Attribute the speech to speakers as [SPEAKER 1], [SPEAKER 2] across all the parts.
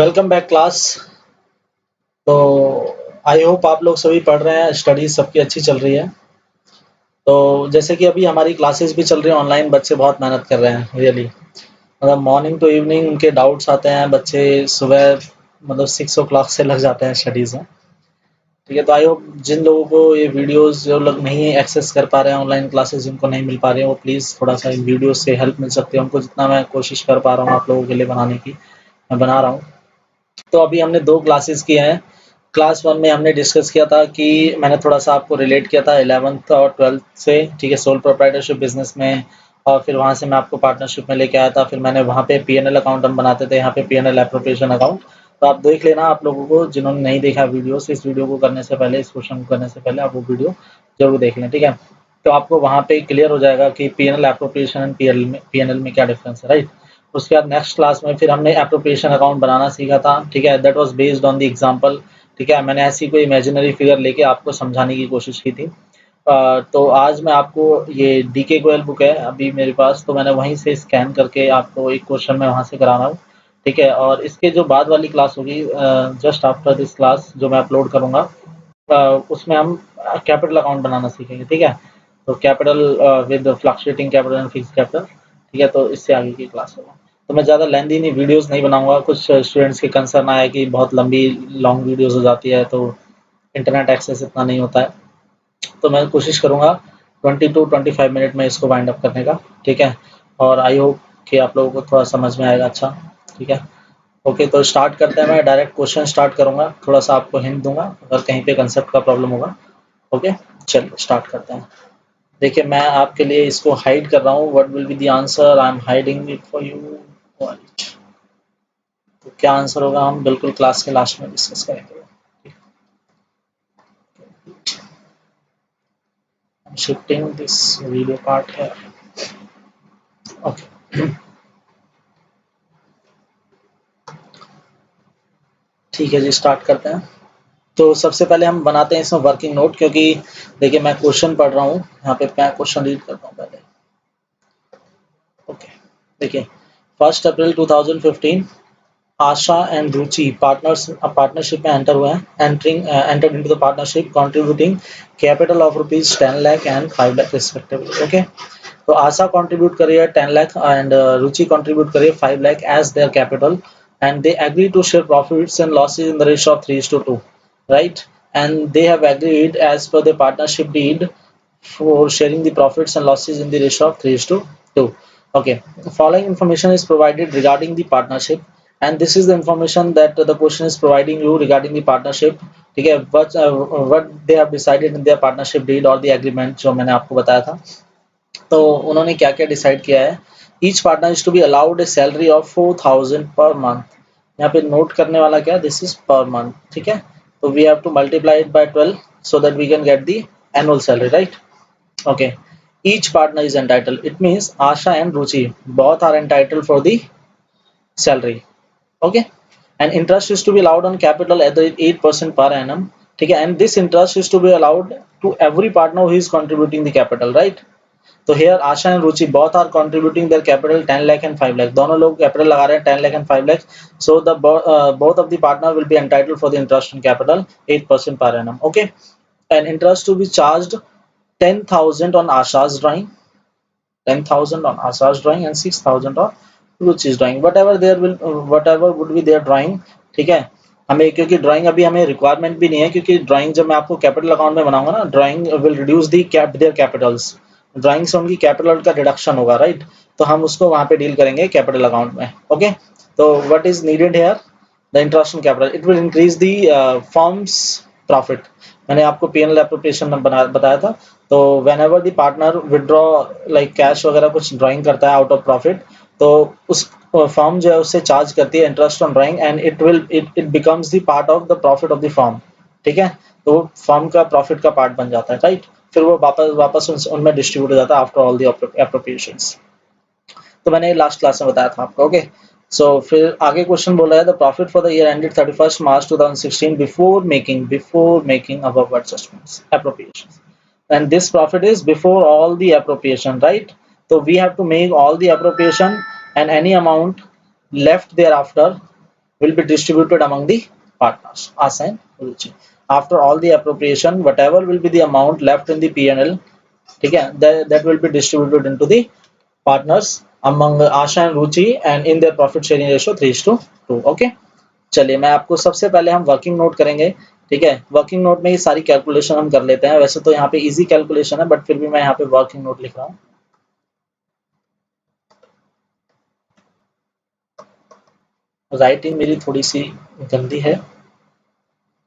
[SPEAKER 1] Welcome back class. तो I hope आप लोग सभी पढ़ रहे हैं, स्टडीज सबकी अच्छी चल रही है। तो जैसे कि अभी हमारी क्लासेस भी चल रही हैं ऑनलाइन, बच्चे बहुत मेहनत कर रहे हैं रियली। मतलब मॉर्निंग टू इवनिंग उनके डाउट्स आते हैं, बच्चे सुबह मतलब 6 o'clock से लग जाते हैं स्टडीज़ में। ठीक है, तो आई होप जिन लोगों को ये वीडियोस जो लोग नहीं एक्सेस कर पा रहे हैं, ऑनलाइन क्लासेस जिनको नहीं मिल पा रही हैं, वो प्लीज़ थोड़ा सा इन वीडियो से हेल्प मिल सकती है उनको। जितना मैं कोशिश कर पा रहा हूँ आप लोगों के लिए बनाने की, मैं बना रहा हूँ। तो अभी हमने 2 क्लासेस किए हैं। क्लास 1 में हमने डिस्कस किया था कि मैंने थोड़ा-सा आपको रिलेट किया था 11th और 12th से, ठीक है, सोल प्रोप्राइटरशिप बिज़नेस में। और फिर वहाँ से मैं आपको पार्टनरशिप में लेके आया था। फिर मैंने वहाँ पे पी&एल अकाउंट हम बनाते थे, यहाँ पे पी&एल एप्रोप्रिएशन अकाउंट। तो आप देख लेना, आप लोगों को जिन्होंने नहीं देखा वीडियोज़, इस वीडियो को करने से पहले, इस क्वेश्चन को करने से पहले आप वो वीडियो ज़रूर देख लें, ठीक है? तो आपको वहाँ पे क्लियर हो जाएगा कि पी&एल एप्रोप्रिएशन एंड पी&एल में क्या डिफरेंस है, राइट? उसके बाद नेक्स्ट क्लास में फिर हमने एप्रोप्रिएशन अकाउंट बनाना सीखा था, ठीक है? That was based on the example, ठीक है? मैंने ऐसी कोई इमेजिनरी फिगर लेके आपको समझाने की कोशिश की थी। तो आज मैं आपको ये डीके गोयल बुक है अभी मेरे पास, तो मैंने वहीं से स्कैन करके आपको एक क्वेश्चन मैं वहाँ से करा रहा हूँ, ठीक है? और इसके जो बाद वाली क्लास होगी जस्ट आफ्टर दिस क्लास जो मैं अपलोड करूँगा, उसमें हम कैपिटल अकाउंट बनाना सीखेंगे, ठीक है? तो capital with fluctuating capital and fixed capital, ठीक है? तो इससे आगे की क्लास होगा। तो मैं ज़्यादा लेंथी नहीं वीडियोज़ नहीं बनाऊँगा। कुछ स्टूडेंट्स के कंसर्न आया कि बहुत लंबी लॉन्ग वीडियोज़ हो जाती है, तो इंटरनेट एक्सेस इतना नहीं होता है। तो मैं कोशिश करूँगा 20 टू 25 मिनट में इसको वाइंड अप करने का, ठीक है? और आई होप कि आप लोगों को थोड़ा समझ में आएगा अच्छा, ठीक है? ओके, तो स्टार्ट करते हैं। मैं डायरेक्ट क्वेश्चन स्टार्ट करूँगा, थोड़ा-सा आपको हिंट दूँगा अगर कहीं पे कांसेप्ट का प्रॉब्लम होगा। ओके, चलिए स्टार्ट करते हैं। देखिए, मैं आपके लिए इसको हाइड कर रहा हूँ। What will be the answer? I am hiding it for you. Right, तो क्या आंसर होगा हम बिल्कुल क्लास के लास्ट में डिस्कस करेंगे। शिफ्टिंग दिस वीडियो पार्ट है। ओके, ठीक है जी, स्टार्ट करते हैं। तो सबसे पहले हम बनाते हैं इसमें वर्किंग नोट, क्योंकि देखिए मैं क्वेश्चन पढ़ रहा हूँ यहाँ पे। मैं क्वेश्चन रीड करता हूँ पहले। ओके, देखिए, 1 अप्रैल 2015 आशा एंड रुचि पार्टनरशिप में एंटर हुए हैं, entered into the partnership contributing capital of rupees 10 lakh and 5 lakh respectively. Okay, तो आशा कंट्रीब्यूट करी है 10 लाख एंड रुचि कंट्रीब्यूट करी है 5 lakh as their capital, and they agree to share profits and losses in the ratio of 3:2, right? And they have agreed as per the partnership deed for sharing the profits and losses in the ratio of 3:2. Okay, the following information is provided regarding the partnership, and this is the information that the question is providing you regarding the partnership, ठीक है? What they have decided in their partnership deed or the agreement जो मैंने आपको बताया था। तो उन्होंने क्या-क्या डिसाइड किया है? Each partner is to be allowed a salary of 4000 per month. यहाँ पे नोट करने वाला क्या है? दिस इज पर मंथ, ठीक है? तो we have to multiply it by 12 so that we can get the annual salary, right? Okay, each partner is entitled, it means Asha and Ruchi both are entitled for the salary. Okay, and interest is to be allowed on capital at the 8% per annum, ठीक है? And this interest is to be allowed to every partner who is contributing the capital, right? तो here Asha and Ruchi both are contributing their capital 10 lakh and 5 lakh, दोनों लोग capital लगा रहे हैं 10 lakh and 5 lakh, so the both of the partner will be entitled for the interest on capital 8% per annum. Okay, and interest to be charged 10,000 on Asha's drawing, 10,000 on Asha's drawing and 6,000 on Ruchi's drawing, whatever would be their drawing, ठीक है? हमें क्योंकि drawing अभी हमें requirement भी नहीं है, क्योंकि ड्राइंग जब मैं आपको कैपिटल अकाउंट में बनाऊंगा ना, drawing will reduce the there Capitals, drawing से उनकी कैपिटल का रिडक्शन होगा, राइट? तो हम उसको वहां पे डील करेंगे कैपिटल अकाउंट में। ओके, तो what is needed here? The interest on capital, it will increase the firms profit. मैंने आपको पी&एल एप्रोप्रिएशन में बताया था। तो when ever the partner withdraw like cash वगैरह कुछ ड्राइंग करता है आउट ऑफ प्रॉफिट, तो उस फर्म जो है उससे चार्ज करती है interest on drawing, and it becomes the part of the profit of the firm, ठीक है? तो वो फर्म का प्रॉफिट का पार्ट बन जाता है, राइट? फिर वो वापस उनमें डिस्ट्रीब्यूट हो जाता है आफ्टर ऑल द एप्रोप्रिएशंस। तो मैंने लास्ट क्लास में बताया था आपको। ओके, सो फिर आगे क्वेश्चन बोल रहा है the profit for the year ended 31 March 2016 before making above adjustments appropriations, and this profit is before all the appropriation, right? So we have to make all the appropriation, and any amount left thereafter will be distributed among the partners, Asha and Ruchi. After all the appropriation, whatever will be the amount left in the P&L, ठीक है, that will be distributed into the partners among Asha and Ruchi and in their profit sharing ratio 3:2. Okay, चलिए मैं आपको सबसे पहले हम working note करेंगे, ठीक है। वर्किंग नोट में ये सारी कैलकुलेशन हम कर लेते हैं। वैसे तो यहाँ पे इजी कैलकुलेशन है, बट फिर भी मैं यहाँ पे वर्किंग नोट लिख रहा हूँ। राइटिंग मेरी थोड़ी सी गंदी है,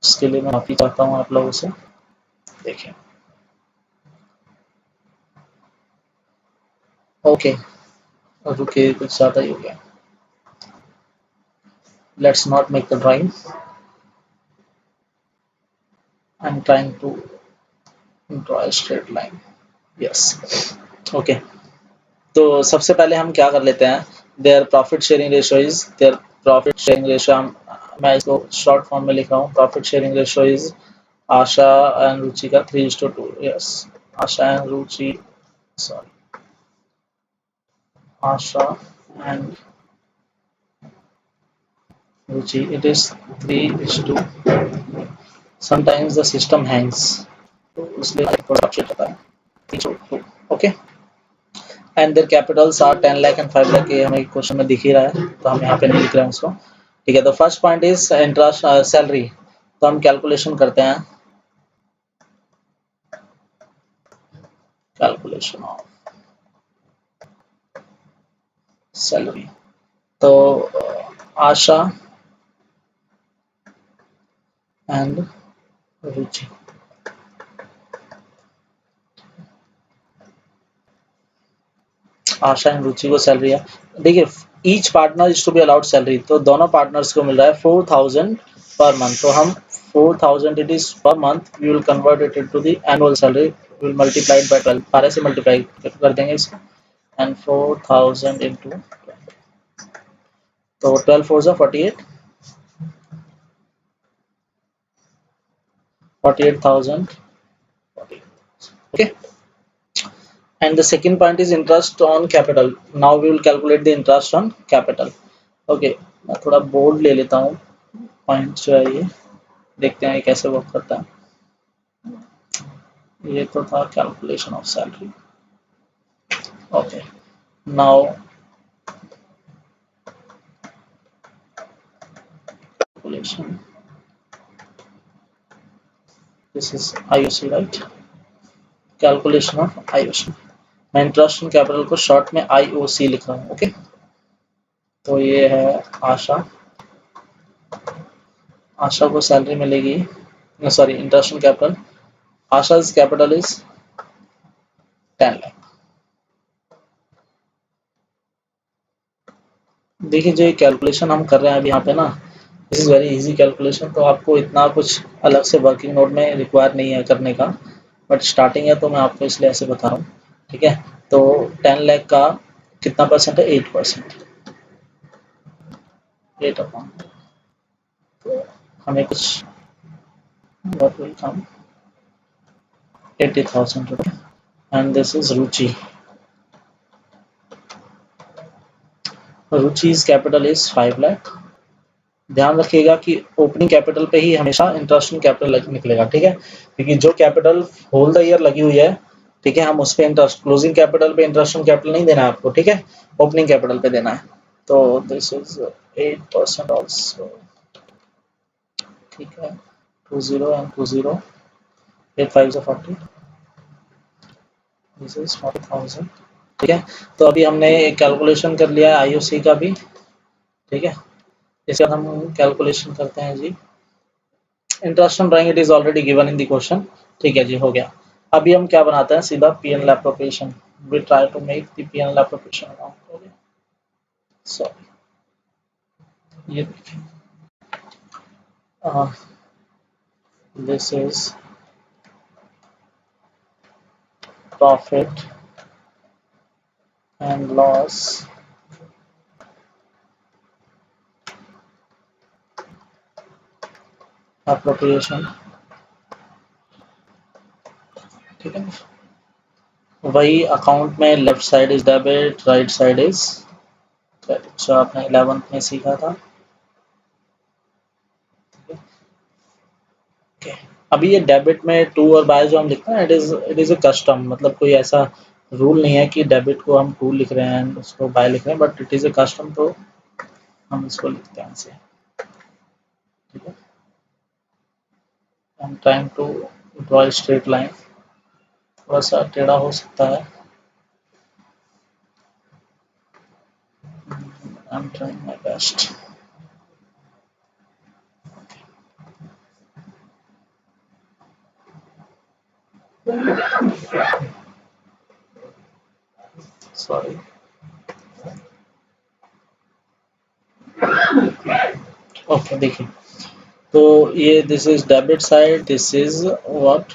[SPEAKER 1] उसके लिए मैं माफी चाहता हूँ आप लोगों से। देखिए, ओके, रुकिए, कुछ ज़्यादा ही हो गया। Let's not make the drawing, I am trying to draw a straight line. Yes, okay. तो सबसे पहले हम क्या कर लेते हैं, their profit sharing ratio is, their profit sharing ratio, मैं इसको शॉर्ट फॉर्म में लिख रहा हूँ। Profit sharing ratio is Asha and Ruchi का 3:2। Yes, Asha and Ruchi, sorry, Asha and Ruchi, it is 3:2। Sometimes the system hangs, तो इसलिए थोड़ा अपसेट होता है। 3:2, okay. And their capitals are 10 lakh and 5 lakh, ये हमें क्वेश्चन में दिख ही रहा है, तो हम यहाँ पे नहीं लिख रहे हैं उसको, ठीक है। तो first point is interest salary, तो हम कैलकुलेशन करते हैं, कैलकुलेशन ऑफ सैलरी। तो आशा एंड रुचि, आशा एंड रुचि को सैलरी है, देखिए each partner is to be allowed salary, तो दोनों पार्टनर्स को मिल रहा है 4000 पर मंथ। तो हम 4000 it is per month, we will convert it into the annual salary, we will multiply it by 12, 12 से मल्टीप्लाई कर देंगे इसको, एंड 4000 इनटू, तो 12 4 जा 48, 48,000, okay। And the second point is interest on capital. Now we will calculate the interest on capital. Okay, मैं थोड़ा bold ले लेता हूँ, पॉइंट जो है ये देखते हैं ये कैसे वर्क करता है। ये तो था calculation of salary, okay. Now calculation, this is IOC, right, calculation of IOC। मैं इंटरेस्ट ऑन कैपिटल को शॉर्ट में IOC लिख रहा हूँ, ओके। तो ये है आशा, आशा को सैलरी मिलेगी, sorry, interest on capital, Asha's capital is 10 lakh. देखिए जो ये कैलकुलेशन हम कर रहे हैं अभी यहाँ पे ना, this is very easy calculation, तो आपको इतना कुछ अलग से वर्किंग नोट में रिक्वायर नहीं है करने का, बट स्टार्टिंग है तो मैं आपको इसलिए ऐसे बता रहा हूँ, ठीक है। तो 10 लाख का कितना परसेंट है, 8%, 8 अपॉन, तो हमें कुछ what will come 80,000 रुपये, and this is Ruchi, Ruchi's capital is 5 lakh. ध्यान रखिएगा कि ओपनिंग कैपिटल पे ही हमेशा इंटरेस्ट ऑन कैपिटल निकलेगा, ठीक है, क्योंकि जो कैपिटल होल द ईयर लगी हुई है, ठीक है, हम उस पे इंटरेस्ट, क्लोजिंग कैपिटल पे इंटरेस्ट ऑन कैपिटल नहीं देना है आपको, ठीक है, ओपनिंग कैपिटल पे देना है। तो दिस इज 8% ऑल्सो, ठीक है, 20 एंड 20, 8 5 40, दिस इज 40,000, ठीक है। तो अभी हमने कैलकुलेशन कर लिया है IOC का भी, ठीक है। इसका हम कैलकुलेशन करते हैं जी, interest on drawing it is already given in the question, ठीक है जी, हो गया। अभी हम क्या बनाते हैं, सीधा P&L appropriation, we try to make the P&L appropriation account, okay. So ये देखिए, this is profit and loss appropriation, ठीक है। वही अकाउंट में left side is debit, right side is credit, जो आपने 11th में सीखा था, अभी ये डेबिट में टू और बाय जो हम लिखते हैं इट इज अ कस्टम, मतलब कोई ऐसा रूल नहीं है कि डेबिट को हम टू लिख रहे हैं उसको बाय लिख रहे हैं, but it is a custom, तो हम इसको लिखते हैं ऐसे, ठीक है। I am trying to draw straight line, थोड़ा सा टेढ़ा हो सकता है, I am trying my best. Sorry, okay देखिए, तो ये this is debit side, this is what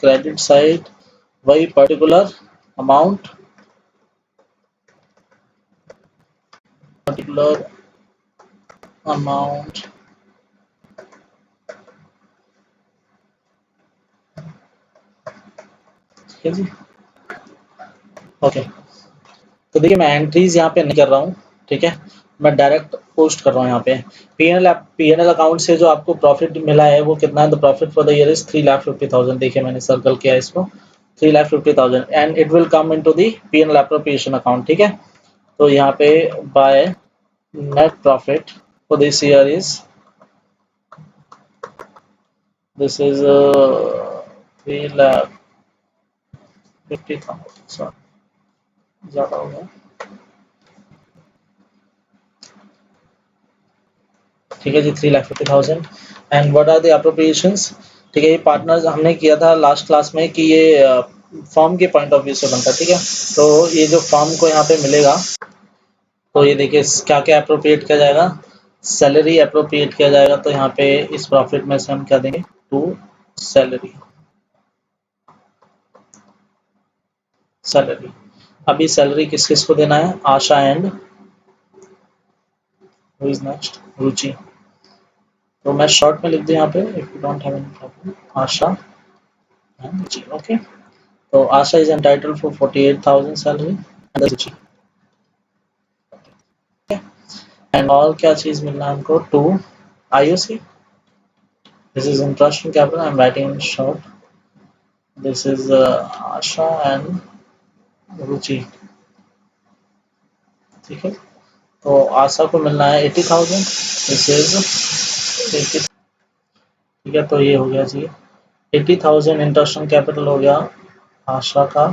[SPEAKER 1] credit side, वही पर्टिकुलर अमाउंट, पर्टिकुलर अमाउंट, ठीक है जी। ओके, तो देखिए मैं एंट्रीज यहाँ पे नहीं कर रहा हूँ, ठीक है, मैं डायरेक्ट पोस्ट कर रहा हूँ यहाँ पे। पीएनएल अकाउंट से जो आपको प्रॉफिट मिला है वो कितना है, the profit for the year is 3,50,000। देखिए मैंने सर्कल किया है इसको, 3,50,000 and it will come into the PNL appropriation account, ठीक है। तो यहाँ पे by net profit for this year is, this is 3,50,000, sorry ज़्यादा हो गया, ठीक है जी, 3,50,000। And what are the appropriations, ठीक है, ये पार्टनर्स हमने किया था लास्ट क्लास में कि ये फॉर्म के पॉइंट ऑफ व्यू से बनता है, ठीक है। तो ये जो फॉर्म को यहाँ पे मिलेगा, तो ये देखिए क्या क्या अप्रोप्रिएट किया जाएगा, सैलरी अप्रोप्रिएट किया जाएगा, तो यहाँ पे इस प्रॉफिट में से हम क्या देंगे, टू सैलरी, सैलरी। अभी सैलरी किस किस को देना है, Asha and who is next, Ruchi. तो मैं शॉर्ट में लिख दूं यहाँ पे, if you don't have any problem, Asha and Ruchi, okay. तो Asha is entitled for 48,000 salary and Ruchi, and और क्या चीज मिलना है हमको, to IOC, this is interest in capital, I am writing in short, this is Asha and रुचि, ठीक है। तो आशा को मिलना है 80,000, दिस इज 80, ठीक है। तो ये हो गया जी 80,000 इंटरेस्ट इन कैपिटल हो गया आशा का,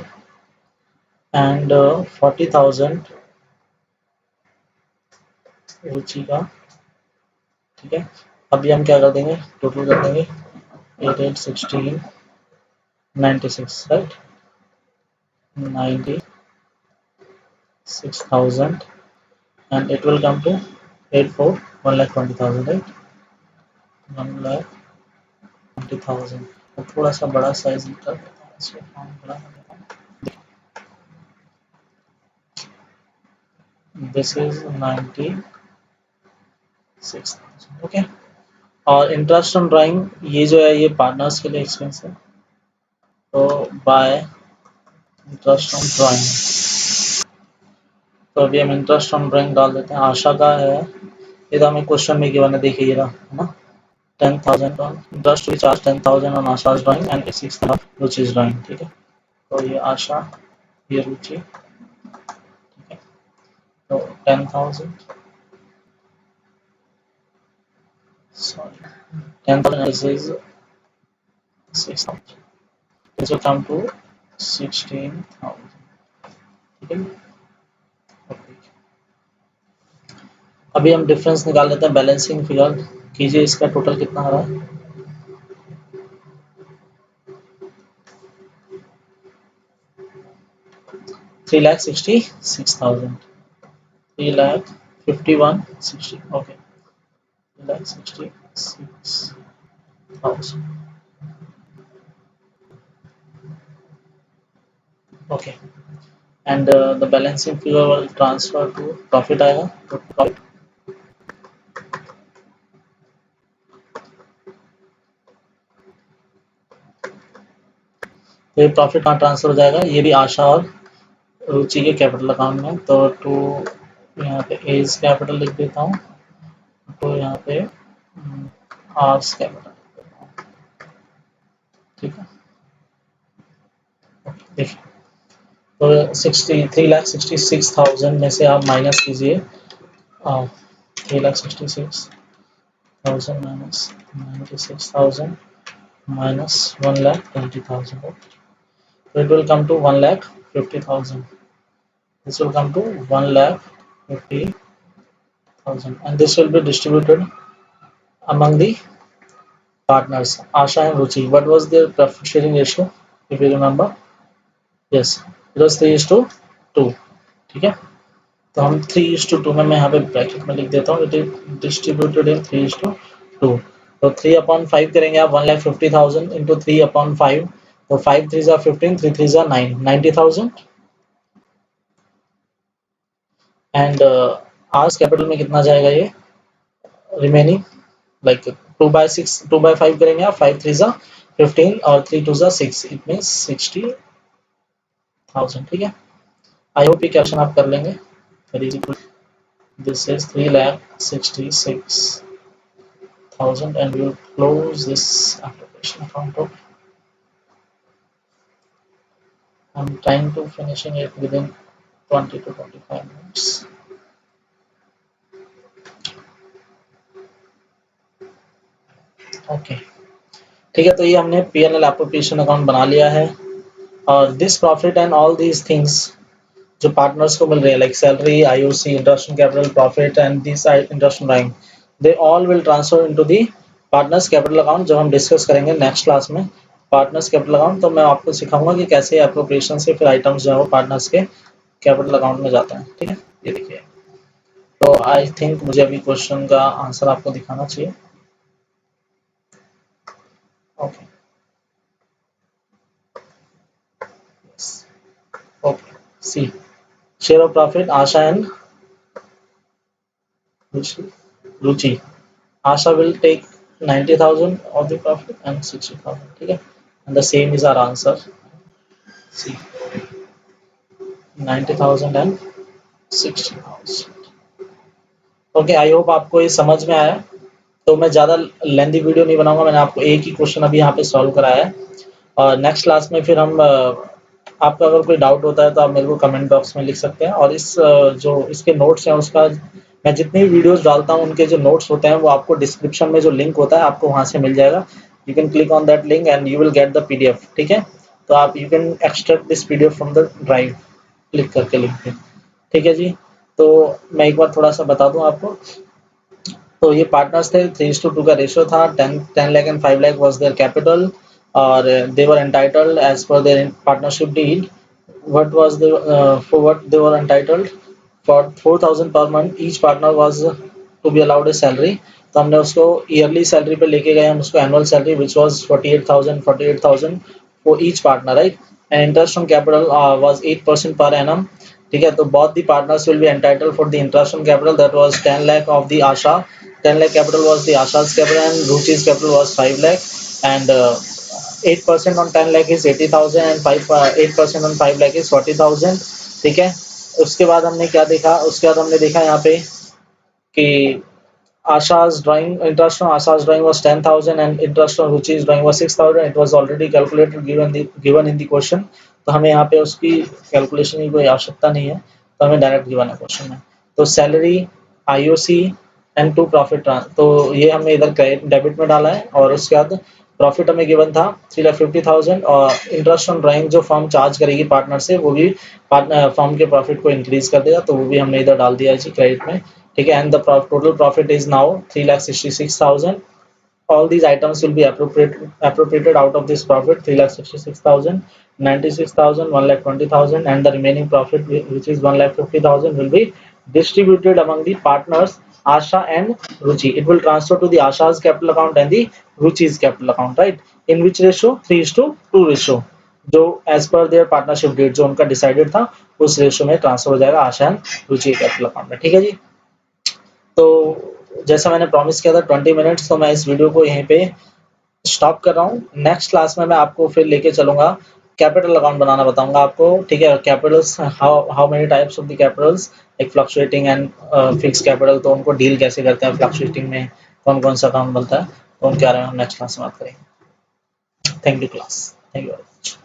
[SPEAKER 1] एंड 40,000 रुचि का, ठीक है। अभी हम क्या कर देंगे, टोटल कर देंगे 8, 8, 16, 96, right, 96,000 and it will come to 8 for 1,20,000, right, 1,20,000। तो थोड़ा सा बड़ा साइज कर देता हूँ इसको, फॉर्म बड़ा कर देता हूँ, दिस इज 96,000, ओके। और इंटरेस्ट ऑन ड्राइंग ये जो है ये पार्टनर्स के लिए एक्सपेंस है, तो बाय इंटरेस्ट ऑन ड्राइंग, तो अभी हम इंटरेस्ट ऑन ड्राइंग डाल देते हैं, आशा का है, ये तो हमें क्वेश्चन में गिवन है, देखिए ये रहा है ना, 10,000 on interest we charge 10,000 on Asha's drawing and 6,000 Ruchi's drawing, ठीक है। तो ये आशा, ये रुचि, ठीक है। तो 10,000, sorry 10,000, this is 6,000, this will come to 16,000, ठीक है। अभी हम डिफरेंस निकाल लेते हैं, बैलेंसिंग फिगर कीजिए, इसका टोटल कितना आ रहा है, 3,66,000, 3,51,60, okay, 3,66,000, okay, and the balancing figure will transfer to profit आएगा, तो profit, तो ये प्रॉफिट कहाँ ट्रांसफर हो जाएगा, ये भी आशा और रुचि के कैपिटल अकाउंट में, तो टू यहाँ पे एज कैपिटल लिख देता हूँ, तो यहाँ पे आर्स कैपिटल लिख देता हूँ, ठीक है। देखिए तो 3,66,000 में से आप माइनस कीजिए 3,66,000 minus 96,000 minus 1,20,000. So it will come to 1,50,000. This will come to 1,50,000, and this will be distributed among the partners. Asha and Ruchi. What was their profit sharing ratio? If you remember, yes, it was 3:2. ठीक है, तो हम 3:2 में मैं यहाँ पे bracket में लिख देता हूँ, इट इज डिस्ट्रीब्यूटेड इन 3:2. तो 3/5 करेंगे आप 1,50,000 इंटू 3/5, तो 5 3 जा 15, 3 3 जा 9, 90,000. एंड आर्स कैपिटल में कितना जाएगा ये रिमेनिंग, लाइक 2/5 करेंगे आप, 5 3 जा 15 और 3 2 जा 6, इट मींस 60,000. ठीक है, आई होप ये क्वेश्चन आप कर लेंगे. This is 3,66,000 and we will close this application account. Okay. I'm trying to finishing it within 20 to 25 minutes. Okay. ठीक है, तो ये हमने P&L एप्लीकेशन अकाउंट बना लिया है, और this profit and all these things जो पार्टनर्स को मिल रहे हैं, like salary, IOC, interest on capital, profit and this interest on drawing, they all will transfer into the partners capital account, जब हम डिस्कस करेंगे नेक्स्ट क्लास में partners capital account. तो मैं आपको सिखाऊंगा कि कैसे एप्रोप्रिएशन से फिर आइटम्स जो है वो पार्टनर्स के कैपिटल अकाउंट में जाते हैं. ठीक है, ये देखिए. तो आई थिंक मुझे अभी क्वेश्चन का आंसर आपको दिखाना चाहिए. Okay okay, see share of profit, Asha and Ruchi. Asha will take 90,000 of the profit and 60,000. ठीक है, and the same is our answer. See, 90,000 and 60,000. Okay, I hope आपको ये समझ में आया. तो मैं ज़्यादा लेंथी वीडियो नहीं बनाऊंगा, मैंने आपको एक ही क्वेश्चन अभी यहाँ पे सॉल्व कराया है, और नेक्स्ट क्लास में फिर हम आपका अगर कोई डाउट होता है तो आप मेरे को कमेंट बॉक्स में लिख सकते हैं. और इस जो इसके नोट्स हैं उसका मैं जितनी भी वीडियोस डालता हूँ उनके जो नोट्स होते हैं वो आपको डिस्क्रिप्शन में जो लिंक होता है आपको वहाँ से मिल जाएगा. You can click on that link and you will get the PDF. ठीक है, तो आप you can extract this PDF from the drive, click करके लिंक पे. ठीक है जी, तो मैं एक बार थोड़ा सा बता दूं आपको. तो ये पार्टनर्स थे, 3:2 का रेशियो था, 10 lakh and 5 lakh was their capital, और they were entitled as per their partnership deed. What was the for what they were entitled for 4,000 per month. Each partner was to be allowed a salary. तो हमने उसको yearly salary पे लेके गए, हम उसको annual salary which was 48,000 for each partner, right? And interest on capital was 8% per annum. ठीक है, तो both the partners will be entitled for the interest on capital, that was 10 lakh of the Asha. 10 lakh capital was the Asha's capital and Ruchi's capital was 5 lakh, and 8% on 10 lakh is 80,000 and 8% on 5 lakh is 40,000. ठीक है, उसके बाद हमने क्या देखा, उसके बाद हमने देखा यहाँ पे कि Asha's drawing interest on Asha's drawing was 10,000 and interest on Ruchi's drawing was 6,000. It was already calculated given in the question. तो हमें यहाँ पे उसकी कैलकुलेशन की कोई आवश्यकता नहीं है, तो हमें डायरेक्ट गिवन है क्वेश्चन में. तो salary, IOC and to profit, तो ये हमने इधर डेबिट में डाला है, और उसके बाद प्रॉफिट हमें गिवन था 3,50,000, और इंटरेस्ट ऑन ड्राइंग जो फर्म चार्ज करेगी पार्टनर से वो भी फर्म के प्रॉफिट को इंक्रीज कर देगा, तो वो भी हमने इधर डाल दिया है जी क्रेडिट में. ठीक है, and the total profit is now 3,66,000. All these items will be appropriated out of this profit. 3,66,000, 96,000, 1,20,000, and the remaining profit, which is 1,50,000, will be distributed among the partners Asha and Ruchi. It will transfer to the Asha's capital account and the Ruchi's capital account, right? In which ratio? 3:2 ratio. जो as per their partnership date जो उनका decided था उस ratio में transfer हो जाएगा आशा and Ruchi capital account में. ठीक है जी, तो जैसा मैंने प्रॉमिस किया था 20 मिनट्स, तो मैं इस वीडियो को यहीं पे स्टॉप कर रहा हूँ. नेक्स्ट क्लास में मैं आपको फिर लेके चलूंगा, कैपिटल अकाउंट बनाना बताऊंगा आपको. ठीक है, Capitals, how many types of the Capitals, एक फ्लक्चुएटिंग एंड फिक्स कैपिटल, तो उनको डील कैसे करते हैं, फ्लक्चुएटिंग में कौन कौन सा अकाउंट बनता है, तो उनके बारे में हम नेक्स्ट क्लास में बात करेंगे. Thank you class, thank you very much.